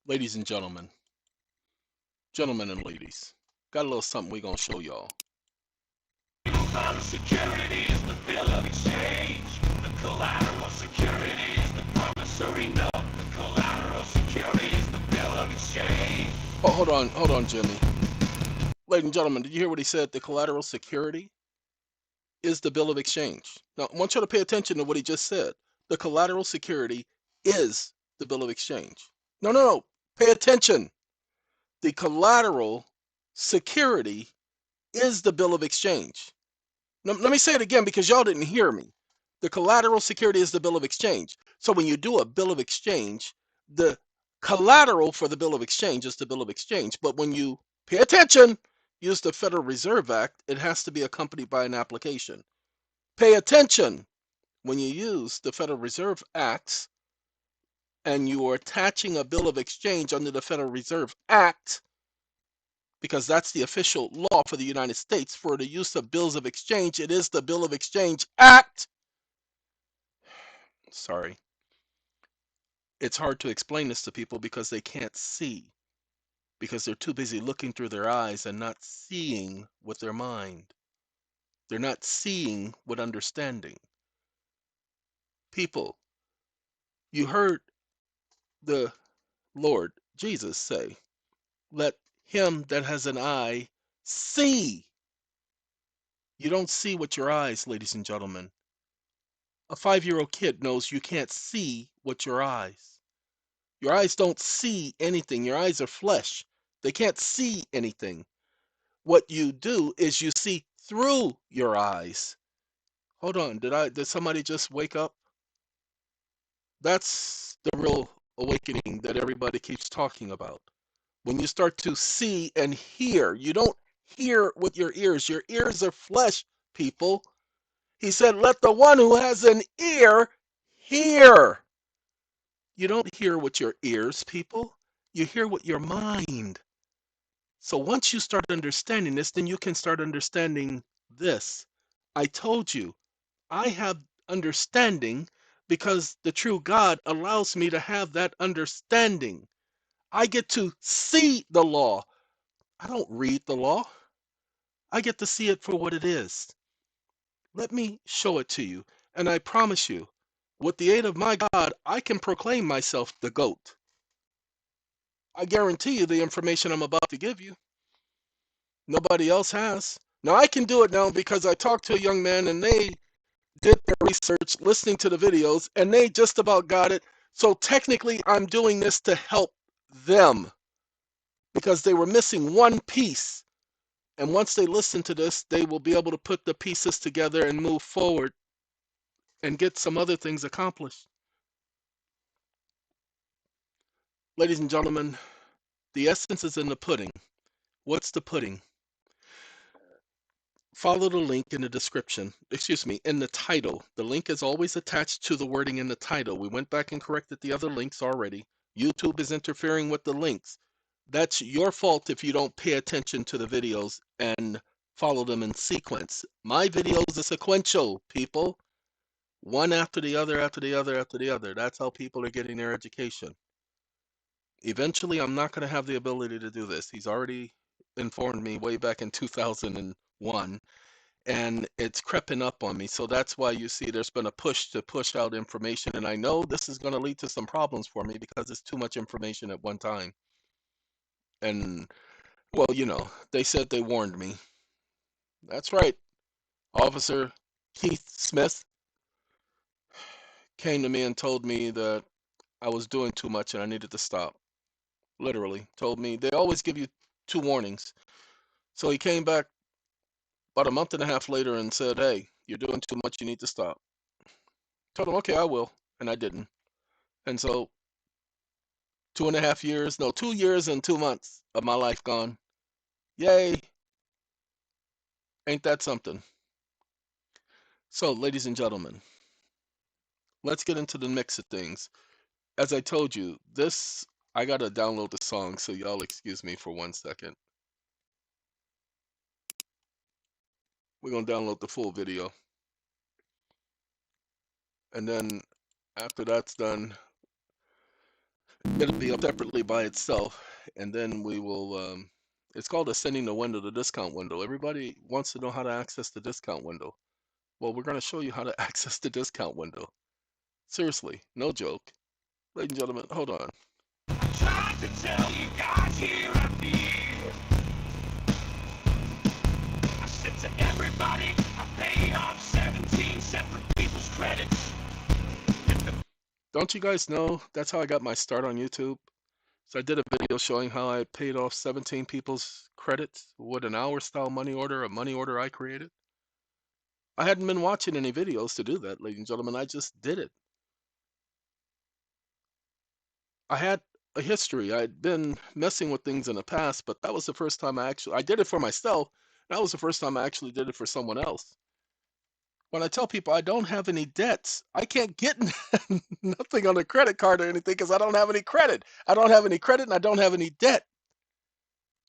Ladies and gentlemen, gentlemen and ladies, got a little something we gonna show y'all. Collateral security is the bill of exchange. The collateral security is the promissory note. The collateral security is the bill of exchange. Oh, hold on, Jimmy. Ladies and gentlemen, did you hear what he said? The collateral security is the bill of exchange. Now, I want you to pay attention to what he just said. The collateral security is the bill of exchange. No, no, no. Pay attention. The collateral security is the bill of exchange. Now, let me say it again because y'all didn't hear me. The collateral security is the bill of exchange. So when you do a bill of exchange, the collateral for the bill of exchange is the bill of exchange. But when you pay attention, use the Federal Reserve Act, it has to be accompanied by an application. Pay attention. When you use the Federal Reserve Acts and you are attaching a bill of exchange under the Federal Reserve Act, because that's the official law for the United States for the use of bills of exchange, it is the Bill of Exchange Act. Sorry. It's hard to explain this to people because they can't see, because they're too busy looking through their eyes and not seeing with their mind. They're not seeing with understanding. People, you heard the Lord Jesus say, let him that has an eye see. You don't see with your eyes, ladies and gentlemen. A 5-year-old kid knows you can't see with your eyes. Your eyes don't see anything. Your eyes are flesh. They can't see anything. What you do is you see through your eyes. Hold on, did somebody just wake up? That's the real awakening that everybody keeps talking about. When you start to see and hear, you don't hear with your ears. Your ears are flesh, people. He said, let the one who has an ear hear. You don't hear with your ears, people. You hear with your mind. So once you start understanding this, then you can start understanding this. I told you, I have understanding because the true God allows me to have that understanding. I get to see the law. I don't read the law. I get to see it for what it is. Let me show it to you. And I promise you, with the aid of my God, I can proclaim myself the GOAT. I guarantee you the information I'm about to give you, nobody else has. Now I can do it now because I talked to a young man and they did their research, listening to the videos, and they just about got it. So technically, I'm doing this to help them because they were missing one piece. And once they listen to this, they will be able to put the pieces together and move forward and get some other things accomplished. Ladies and gentlemen, the essence is in the pudding. What's the pudding? Follow the link in the description, excuse me, in the title. The link is always attached to the wording in the title. We went back and corrected the other links already. YouTube is interfering with the links. That's your fault if you don't pay attention to the videos and follow them in sequence. My videos are sequential, people. One after the other, after the other, after the other. That's how people are getting their education. Eventually, I'm not going to have the ability to do this. He's already informed me way back in 2001, and it's creeping up on me. So that's why you see there's been a push to push out information. And I know this is going to lead to some problems for me because it's too much information at one time. And, well, they said they warned me. That's right. Officer Keith Smith came to me and told me that I was doing too much and I needed to stop. Literally told me they always give you 2 warnings. So he came back about a month and a half later and said, hey, you're doing too much. You need to stop. Told him, okay, I will. And I didn't. And so 2.5 years, no, 2 years and 2 months of my life gone. Yay. Ain't that something? So, ladies and gentlemen, let's get into the mix of things. As I told you, I got to download the song, so y'all excuse me for 1 second. We're going to download the full video. And then after that's done, It'll be up separately by itself, and then we will. It's called ascending the window, the discount window. Everybody wants to know how to access the discount window. Well, we're going to show you how to access the discount window. Seriously, no joke. Ladies and gentlemen, hold on. Tried to tell you guys here at the end. I said to everybody, I paid off 17 separate people's credits. Don't you guys know that's how I got my start on YouTube? So I did a video showing how I paid off 17 people's credits with an hour style money order, a money order I created. I hadn't been watching any videos to do that, ladies and gentlemen. I just did it. I had a history. I'd been messing with things in the past, but that was the first time I did it for myself. That was the first time I actually did it for someone else. When I tell people I don't have any debts, I can't get nothing on a credit card or anything because I don't have any credit. I don't have any credit and I don't have any debt.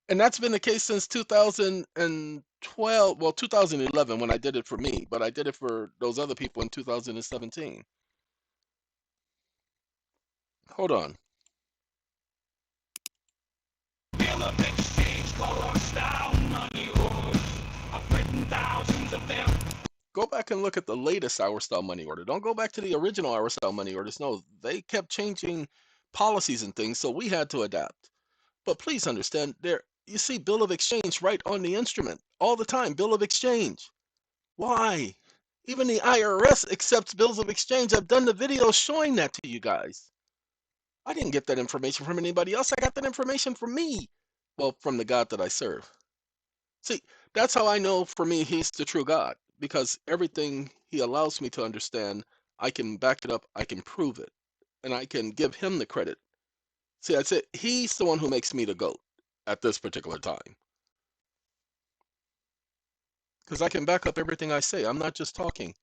And that's been the case since 2012, well, 2011 when I did it for me, but I did it for those other people in 2017. Hold on. Bill of exchange, color, style, money orders. I've written thousands of them. Go back and look at the latest Hour Style money order. Don't go back to the original Hour Style money orders. No, they kept changing policies and things, so we had to adapt. But please understand, there you see bill of exchange right on the instrument all the time. Bill of exchange. Why? Even the IRS accepts bills of exchange. I've done the video showing that to you guys. I didn't get that information from anybody else. I got that information from me. Well, from the God that I serve. See, that's how I know for me he's the true God, because everything he allows me to understand, I can back it up, I can prove it, and I can give him the credit. See, that's it. He's the one who makes me the GOAT at this particular time. Because I can back up everything I say. I'm not just talking.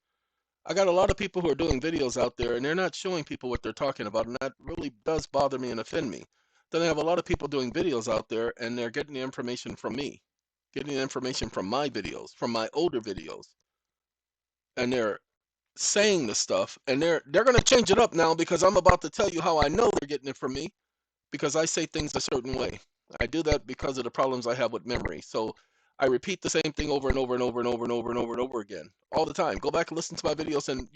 I got a lot of people who are doing videos out there and they're not showing people what they're talking about, and that really does bother me and offend me. Then I have a lot of people doing videos out there and they're getting the information from me, getting the information from my videos, from my older videos. And they're saying the stuff and they're going to change it up now because I'm about to tell you how I know they're getting it from me, because I say things a certain way. I do that because of the problems I have with memory. So I repeat the same thing over and over and over and over and over and over and over again all the time. Go back and listen to my videos, and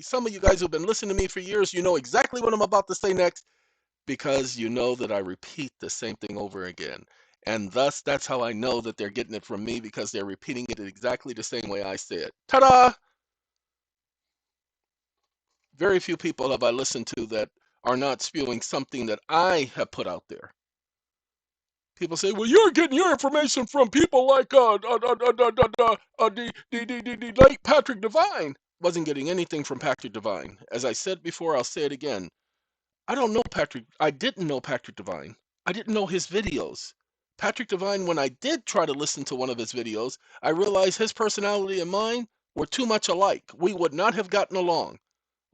some of you guys who've been listening to me for years, you know exactly what I'm about to say next, because you know that I repeat the same thing over again. And thus, that's how I know that they're getting it from me, because they're repeating it exactly the same way I say it. Ta-da! Very few people have I listened to that are not spewing something that I have put out there. People say, "Well, you're getting your information from people like the late Patrick Devine." Wasn't getting anything from Patrick Devine. As I said before, I'll say it again. I don't know Patrick. I didn't know Patrick Devine. I didn't know his videos. Patrick Devine, when I did try to listen to one of his videos, I realized his personality and mine were too much alike. We would not have gotten along.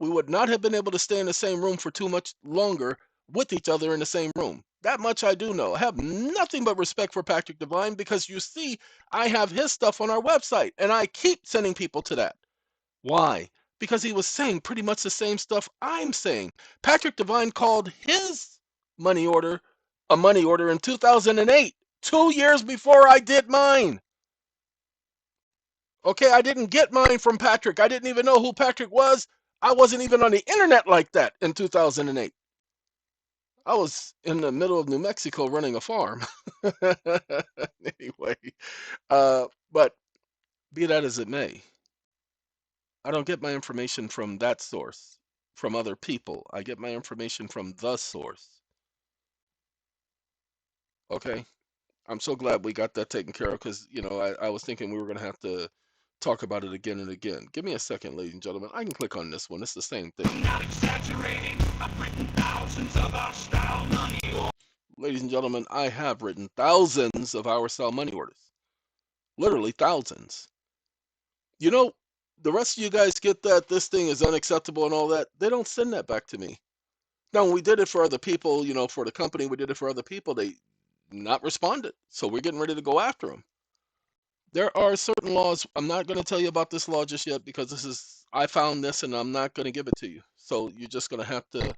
We would not have been able to stay in the same room for too much longer with each other in the same room. That much I do know. I have nothing but respect for Patrick Devine, because you see, I have his stuff on our website and I keep sending people to that. Why? Because he was saying pretty much the same stuff I'm saying. Patrick Devine called his money order a money order in 2008, 2 years before I did mine. Okay, I didn't get mine from Patrick. I didn't even know who Patrick was. I wasn't even on the internet like that in 2008. I was in the middle of New Mexico running a farm. Anyway, but be that as it may, I don't get my information from that source, from other people. I get my information from the source. Okay? I'm so glad we got that taken care of, because, I was thinking we were going to have to talk about it again and again. Give me a second, ladies and gentlemen. I can click on this one. It's the same thing. I'm not exaggerating. I've written thousands of our style money orders. Ladies and gentlemen, I have written thousands of Hour Style money orders. Literally thousands. You know, the rest of you guys get that this thing is unacceptable and all that. They don't send that back to me. Now, when we did it for other people, for the company, we did it for other people, they not responded. So we're getting ready to go after them. There are certain laws. I'm not going to tell you about this law just yet, because I found this and I'm not going to give it to you. So you're just going to have to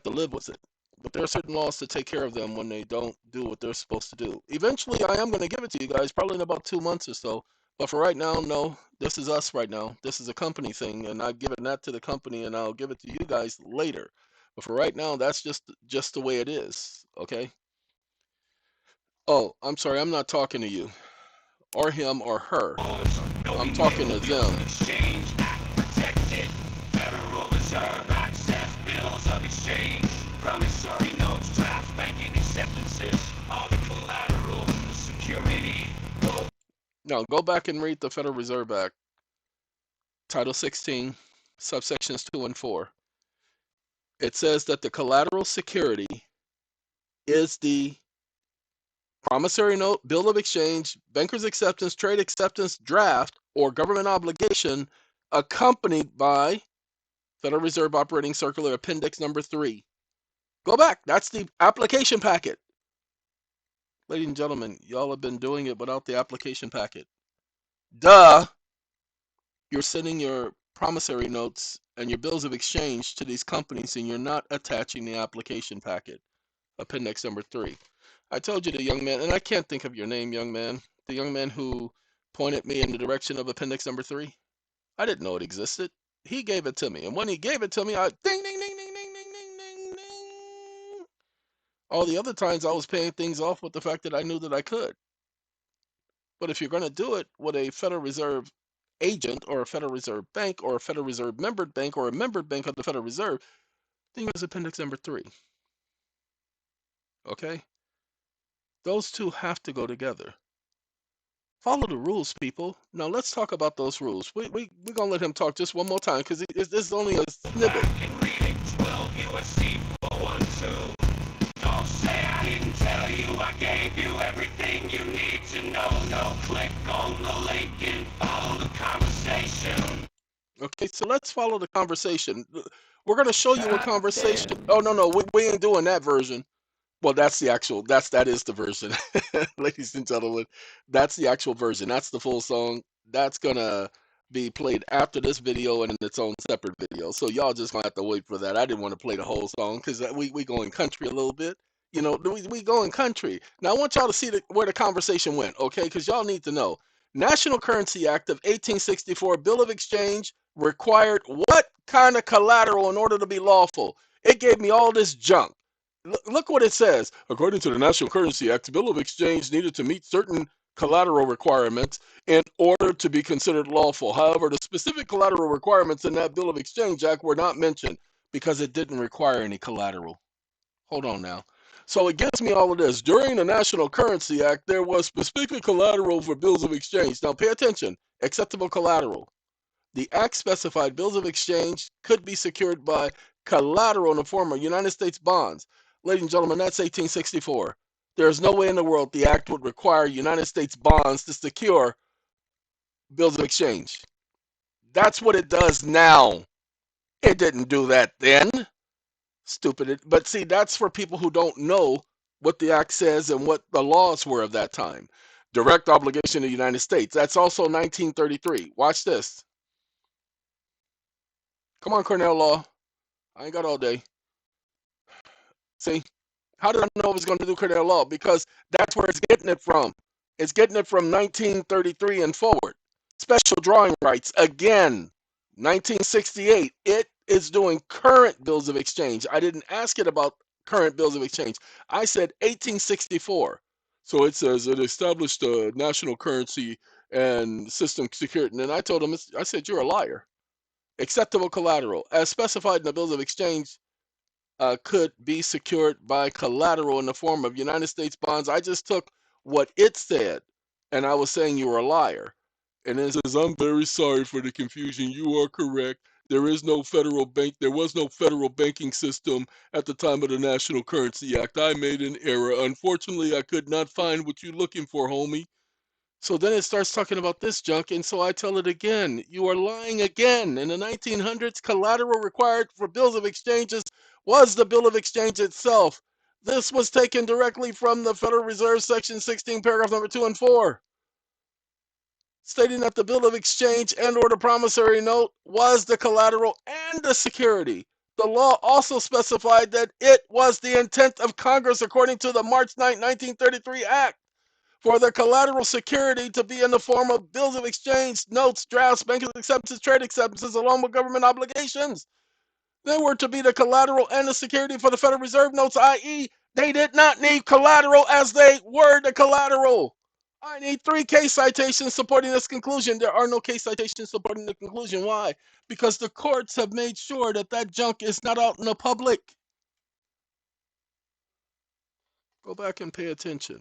live with it. but there are certain laws to take care of them when they don't do what they're supposed to do. Eventually, I am going to give it to you guys, probably in about 2 months or so. But for right now, no, this is us right now. This is a company thing, and I've given that to the company, and I'll give it to you guys later. But for right now, that's just the way it is. Okay. Oh, I'm sorry, I'm not talking to you, or him, or her. I'm talking to them. Exchange Act protected. Federal Reserve access bills of exchange. Promissory notes, draft banking acceptances. All the collateral and the security. Now, go back and read the Federal Reserve Act, Title 16, subsections 2 and 4. It says that the collateral security is the promissory note, bill of exchange, banker's acceptance, trade acceptance, draft, or government obligation accompanied by Federal Reserve Operating Circular Appendix number 3. Go back. That's the application packet. Ladies and gentlemen, y'all have been doing it without the application packet. Duh! You're sending your promissory notes and your bills of exchange to these companies and you're not attaching the application packet. Appendix number 3. I told you the young man, and I can't think of your name, young man, the young man who pointed me in the direction of appendix number 3. I didn't know it existed. He gave it to me, and when he gave it to me, I ding, ding, ding, ding, ding, ding, ding, ding, ding. All the other times I was paying things off with the fact that I knew that I could. But if you're going to do it with a Federal Reserve agent or a Federal Reserve bank or a Federal Reserve membered bank or a membered bank of the Federal Reserve, then use appendix number 3. Okay? Those two have to go together. Follow the rules, people. Now let's talk about those rules. We're going to let him talk just one more time because this is only a snippet. In reading 12 USC 412. Don't say I didn't tell you. I gave you everything you need to know. No, click on the link and follow the conversation. Okay, so let's follow the conversation. We're going to show you a conversation. Oh, no, we ain't doing that version. Well, that's the actual, that is the version. Ladies and gentlemen, that's the actual version. That's the full song. That's gonna be played after this video and in its own separate video. So y'all just gonna have to wait for that. I didn't want to play the whole song because we going country a little bit. You know, we going country. Now I want y'all to see where the conversation went, okay? Because y'all need to know. National Currency Act of 1864, Bill of Exchange required what kind of collateral in order to be lawful? It gave me all this junk. Look what it says. According to the National Currency Act, the Bill of Exchange needed to meet certain collateral requirements in order to be considered lawful. However, the specific collateral requirements in that Bill of Exchange Act were not mentioned because it didn't require any collateral. Hold on now. So it gives me all of this. During the National Currency Act, there was specific collateral for bills of exchange. Now pay attention. Acceptable collateral. The Act specified bills of exchange could be secured by collateral in the form of United States bonds. Ladies and gentlemen, that's 1864. There's no way in the world the Act would require United States bonds to secure bills of exchange. That's what it does now. It didn't do that then. Stupid. But see, that's for people who don't know what the Act says and what the laws were of that time. Direct obligation to the United States. That's also 1933. Watch this. Come on, Cornell Law. I ain't got all day. See, how did I know it was going to do Cornell Law? Because that's where it's getting it from. It's getting it from 1933 and forward. Special drawing rights, again, 1968. It is doing current bills of exchange. I didn't ask it about current bills of exchange. I said 1864. So it says it established a national currency and system security. And I told him, I said, you're a liar. Acceptable collateral, as specified in the bills of exchange, could be secured by collateral in the form of United States bonds. I just took what it said, and I was saying you were a liar. And it says, I'm very sorry for the confusion. You are correct. There is no federal bank. There was no federal banking system at the time of the National Currency Act. I made an error. Unfortunately, I could not find what you're looking for, homie. So then it starts talking about this junk, and so I tell it again. You are lying again. In the 1900s, collateral required for bills of exchanges was the Bill of Exchange itself. This was taken directly from the Federal Reserve, Section 16, paragraph number 2 and 4, stating that the Bill of Exchange and or the promissory note was the collateral and the security. The law also specified that it was the intent of Congress, according to the March 9, 1933 Act, for the collateral security to be in the form of bills of exchange, notes, drafts, bank acceptances, trade acceptances, along with government obligations. They were to be the collateral and the security for the Federal Reserve notes, i.e., they did not need collateral as they were the collateral. I need 3 case citations supporting this conclusion. There are no case citations supporting the conclusion. Why? Because the courts have made sure that that junk is not out in the public. Go back and pay attention.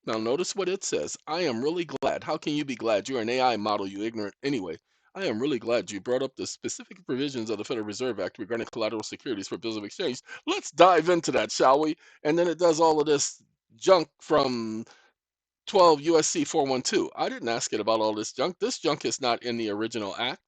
Now, notice what it says. I am really glad. How can you be glad? You're an AI model, you ignorant. Anyway, I am really glad you brought up the specific provisions of the Federal Reserve Act regarding collateral securities for bills of exchange. Let's dive into that, shall we? And then it does all of this junk from 12 USC 412. I didn't ask it about all this junk. This junk is not in the original act.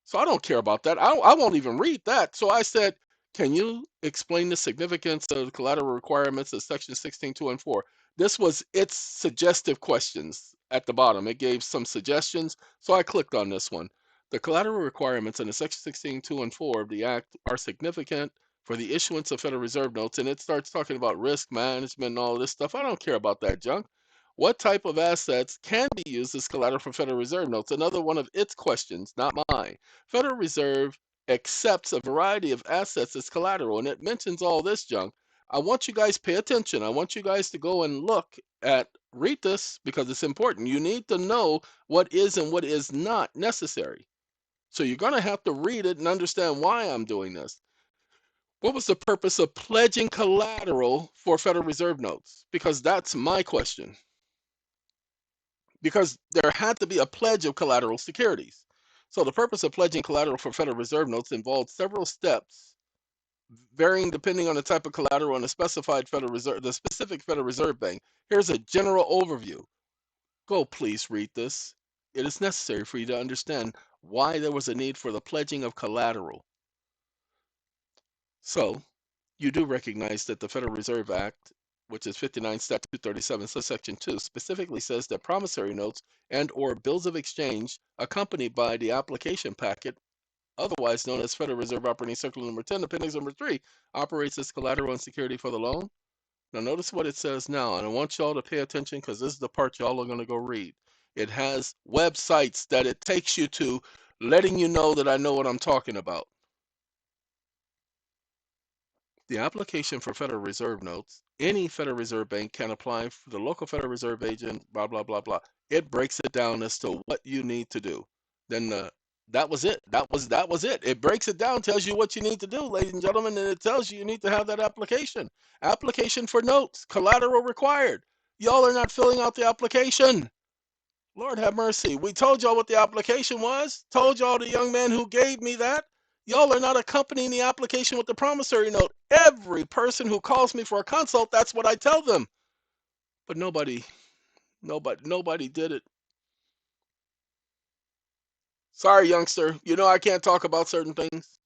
So I don't care about that. I won't even read that. So I said, can you explain the significance of the collateral requirements of section 16.2 and 4? This was its suggestive questions at the bottom. It gave some suggestions. So I clicked on this one. The collateral requirements in the section 16.2 and 4 of the act are significant for the issuance of Federal Reserve notes. And it starts talking about risk management and all this stuff. I don't care about that junk. What type of assets can be used as collateral for Federal Reserve notes? Another one of its questions, not mine. Federal Reserve accepts a variety of assets as collateral, and it mentions all this junk. I want you guys to pay attention. I want you guys to go and read this because it's important. You need to know what is and what is not necessary. So you're going to have to read it and understand why I'm doing this. What was the purpose of pledging collateral for Federal Reserve notes? Because that's my question. Because there had to be a pledge of collateral securities. So the purpose of pledging collateral for Federal Reserve notes involved several steps, varying depending on the type of collateral and the specified the specific Federal Reserve Bank. Here's a general overview. Go, please read this. It is necessary for you to understand why there was a need for the pledging of collateral. So, you do recognize that the Federal Reserve Act, which is 59 Statute 237, subsection 2, specifically says that promissory notes and or bills of exchange accompanied by the application packet, otherwise known as Federal Reserve Operating Circular number 10, appendix number 3, operates as collateral and security for the loan. Now notice what it says now, and I want y'all to pay attention because this is the part y'all are going to go read. It has websites that it takes you to, letting you know that I know what I'm talking about. The application for Federal Reserve notes, any Federal Reserve Bank can apply for the local Federal Reserve agent, blah, blah, blah, blah. It breaks it down as to what you need to do. Then that was it. That was it. It breaks it down, tells you what you need to do, ladies and gentlemen, and it tells you need to have that application. Application for notes, collateral required. Y'all are not filling out the application. Lord have mercy. We told y'all what the application was. Told y'all the young man who gave me that. Y'all are not accompanying the application with the promissory note. Every person who calls me for a consult, that's what I tell them. But nobody did it. Sorry, youngster. You know I can't talk about certain things.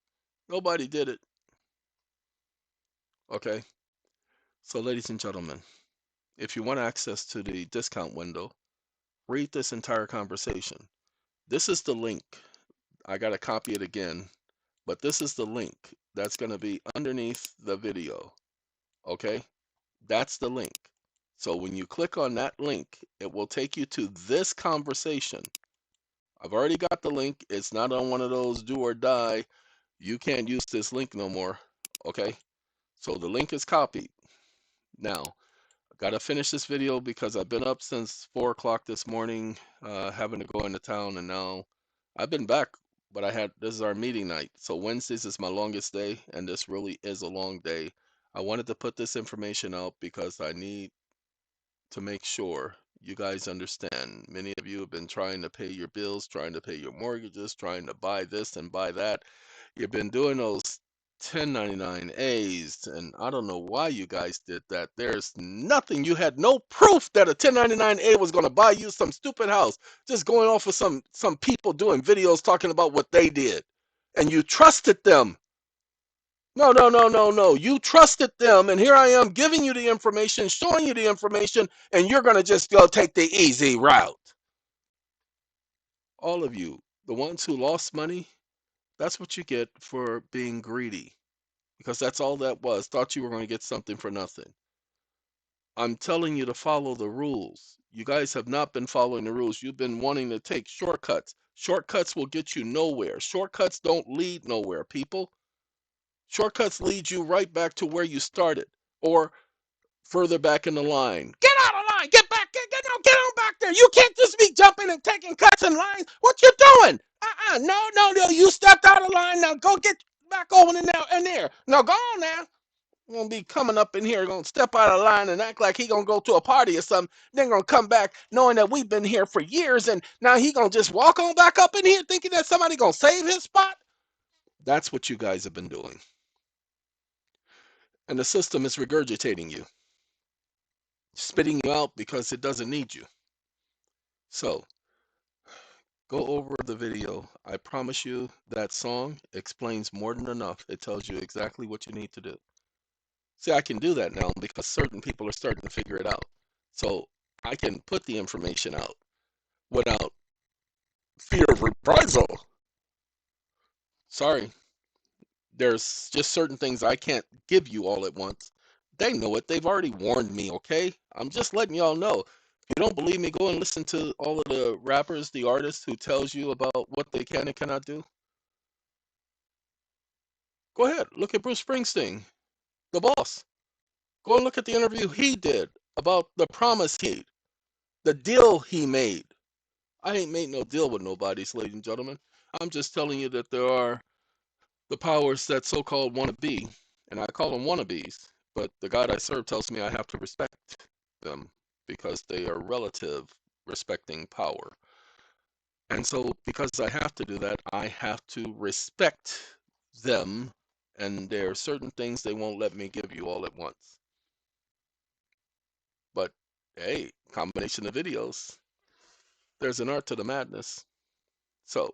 Nobody did it. Okay. So, ladies and gentlemen, if you want access to the discount window, read this entire conversation. This is the link. I got to copy it again. But this is the link that's going to be underneath the video. Okay? That's the link. So when you click on that link, it will take you to this conversation. I've already got the link. It's not on one of those do or die. You can't use this link no more. Okay? So the link is copied. Now, I got to finish this video because I've been up since 4 o'clock this morning, having to go into town, and now I've been back. But this is our meeting night. So Wednesdays is my longest day, and this really is a long day. I wanted to put this information out because I need to make sure you guys understand. Many of you have been trying to pay your bills, trying to pay your mortgages, trying to buy this and buy that. You've been doing those 1099As, and I don't know why you guys did that. There's nothing. You had no proof that a 1099A was going to buy you some stupid house. Just going off of some people doing videos talking about what they did, and you trusted them. No. You trusted them, and here I am giving you the information, showing you the information, and you're going to just go take the easy route. All of you, the ones who lost money, That's what you get for being greedy, because that's all that was. Thought you were going to get something for nothing. I'm telling you to follow the rules. You guys have not been following the rules. You've been wanting to take shortcuts. Shortcuts will get you nowhere. Shortcuts don't lead nowhere, people. Shortcuts lead you right back to where you started or further back in the line. Get out of line. Get back. Get on back there. You can't just be jumping and taking cuts in lines. What you doing? No. You stepped out of line. Now go get back over in there. Now go on now. Gonna be coming up in here, gonna step out of line and act like he gonna go to a party or something. Then gonna come back knowing that we've been here for years, and now he gonna just walk on back up in here thinking that somebody gonna save his spot. That's what you guys have been doing, and the system is regurgitating you, spitting you out because it doesn't need you. So go over the video. I promise you that song explains more than enough. It tells you exactly what you need to do. See, I can do that now because certain people are starting to figure it out. So I can put the information out without fear of reprisal. Sorry, there's just certain things I can't give you all at once. They know it. They've already warned me, okay? I'm just letting y'all know. If you don't believe me, go and listen to all of the rappers, the artists who tells you about what they can and cannot do. Go ahead, look at Bruce Springsteen, the boss. Go and look at the interview he did about the promise he made, the deal he made. I ain't made no deal with nobody, ladies and gentlemen. I'm just telling you that there are the powers that so-called want to be, and I call them wannabes, but the God I serve tells me I have to respect them because they are relative respecting power. And so because I have to do that, I have to respect them, and there are certain things they won't let me give you all at once. But hey, combination of videos, there's an art to the madness. So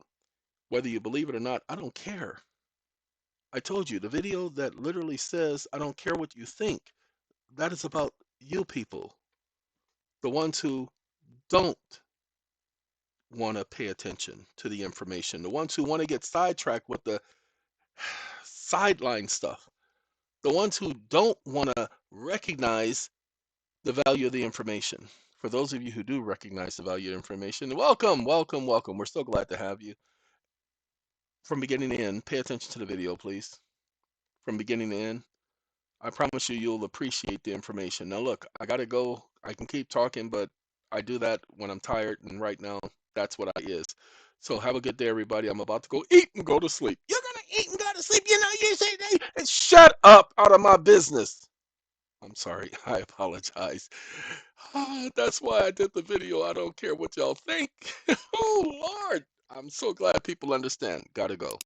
whether you believe it or not, I don't care. I told you, the video that literally says, I don't care what you think, that is about you people, the ones who don't want to pay attention to the information, the ones who want to get sidetracked with the sideline stuff, the ones who don't want to recognize the value of the information. For those of you who do recognize the value of information, welcome, welcome, welcome. We're so glad to have you. From beginning to end, pay attention to the video, please. From beginning to end, I promise you, you'll appreciate the information. Now, look, I got to go. I can keep talking, but I do that when I'm tired, and right now, that's what I is. So have a good day, everybody. I'm about to go eat and go to sleep. You're going to eat and go to sleep? You know, you say, hey, shut up, out of my business. I'm sorry. I apologize. That's why I did the video. I don't care what y'all think. Oh, Lord. I'm so glad people understand. Gotta go.